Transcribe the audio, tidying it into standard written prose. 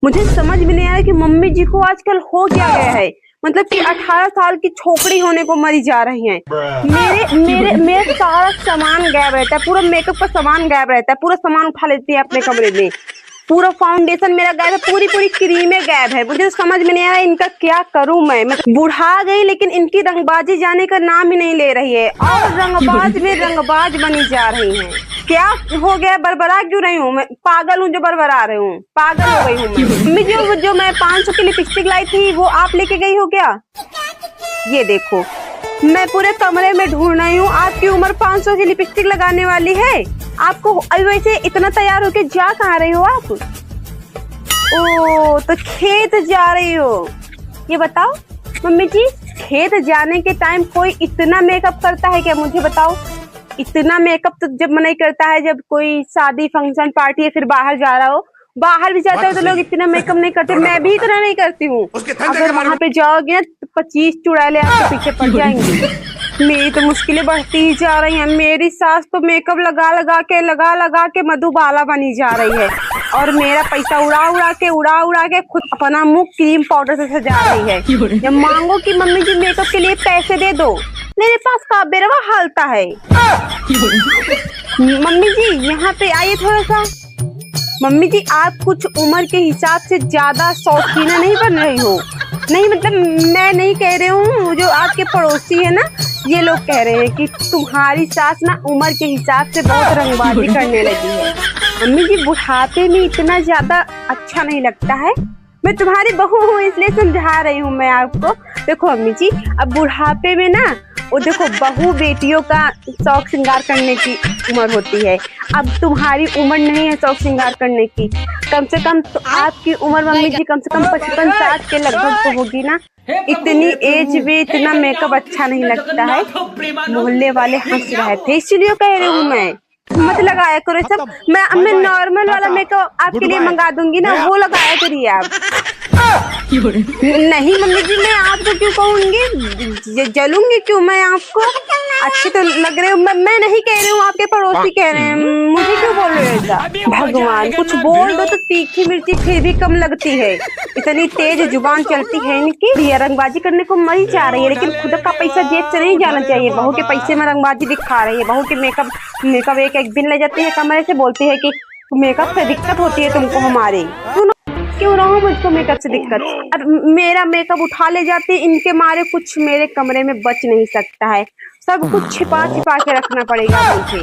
मुझे समझ में नहीं आ रहा कि मम्मी जी को आजकल हो क्या गया है। मतलब कि 18 साल की छोकरी होने को मरी जा रही हैं। मेरे मेरे मेरा सारा सामान गायब रहता है, पूरा मेकअप का सामान गायब रहता है, पूरा सामान उठा लेती है अपने कमरे में। पूरा फाउंडेशन मेरा गायब है, पूरी पूरी क्रीमें गायब है। मुझे तो समझ में नहीं आ रहा इनका क्या करूं मैं। मतलब बुढ़ा गई लेकिन इनकी रंगबाजी जाने का नाम ही नहीं ले रही है, और रंगबाज में रंगबाज बनी जा रही हैं। क्या हो गया, बरबरा क्यों रही हूँ मैं? पागल हूँ जो बरबरा रही हूँ, पागल हो गई हूँ मैं। मम्मी जो मैं 500 की लिपस्टिक लाई थी वो आप लेके गई हो क्या? ये देखो, मैं पूरे कमरे में ढूंढ रही हूँ। आपकी उम्र 500 की लिपस्टिक लगाने वाली है? आपको वैसे इतना तैयार होके जा कहाँ रही हो आप? ओ, तो खेत जा रही हो। ये बताओ मम्मी जी, खेत जाने के टाइम कोई इतना मेकअप करता है क्या? मुझे बताओ। इतना मेकअप तो जब नहीं करता है जब कोई शादी फंक्शन पार्टी या फिर बाहर जा रहा हो। बाहर भी जाता है तो लोग इतना मेकअप नहीं करते, मैं भी इतना नहीं करती हूँ। अगर वहां पे जाओगे ना 25 चुड़ैले आपके पीछे पड़ जाएंगे। मेरी तो मुश्किलें बढ़ती ही जा रही हैं। मेरी सास तो मेकअप लगा लगा के मधुबाला बनी जा रही है, और मेरा पैसा उड़ा उड़ा के खुद अपना मुंह क्रीम पाउडर से सजा रही है। जब मांगो कि मम्मी जी मेकअप के लिए पैसे दे दो, मेरे पास का बेरवा हालता है। मम्मी जी यहाँ पे आइए थोड़ा सा। मम्मी जी आप कुछ उम्र के हिसाब से ज्यादा शौकीना नहीं बन रही हो। नहीं मतलब मैं नहीं कह रही हूँ, जो आपके पड़ोसी है ना ये लोग कह रहे हैं कि तुम्हारी सास ना उम्र के हिसाब से बहुत रंगबाजी करने लगी है। मम्मी जी बुढ़ापे में इतना ज्यादा अच्छा नहीं लगता है। मैं तुम्हारी बहू हूँ इसलिए समझा रही हूँ मैं आपको। देखो मम्मी जी, अब बुढ़ापे में ना वो देखो बहू बेटियों का शौक श्रृंगार करने की उम्र होती है। अब तुम्हारी उम्र नहीं है शौक श्रृंगार करने की। कम से कम तो आपकी उम्र मम्मी जी कम से कम 55-60 के लगभग तो होगी ना। इतनी एज में इतना मेकअप अच्छा नहीं लगता है। मोहल्ले वाले हंस रहे थे इसलिए कह रही हूँ मैं, मत लगाया करो सब। मैं नॉर्मल वाला मेकअप आपके लिए मंगा दूंगी ना, वो लगाया करिए आप। नहीं मम्मी जी मैं आपको क्यों कहूंगी, जलूंगी क्यों मैं आपको? अच्छे तो लग रहे हो। मैं नहीं कह रही हूँ, आपके पड़ोसी कह रहे हैं। मुझे क्यों बोल रहे हो ऐसा? भगवान कुछ बोल दो तो तीखी मिर्ची फिर भी कम लगती है। इतनी तेज जुबान चलती है इनकी। ये रंगबाजी करने को मरी जा रही है, लेकिन खुद का पैसा जेब से नहीं जाना चाहिए। बहू के पैसे में रंगबाजी दिखा रही है। बहू के मेकअप एक दिन ले जाती है कमरे से, बोलती है कि मेकअप से दिक्कत होती है तुमको हमारी। क्यों रहा मुझको मेकअप से दिक्कत? अब मेरा मेकअप उठा ले जाती, इनके मारे कुछ मेरे कमरे में बच नहीं सकता है। सब कुछ छिपा के रखना पड़ेगा मुझे।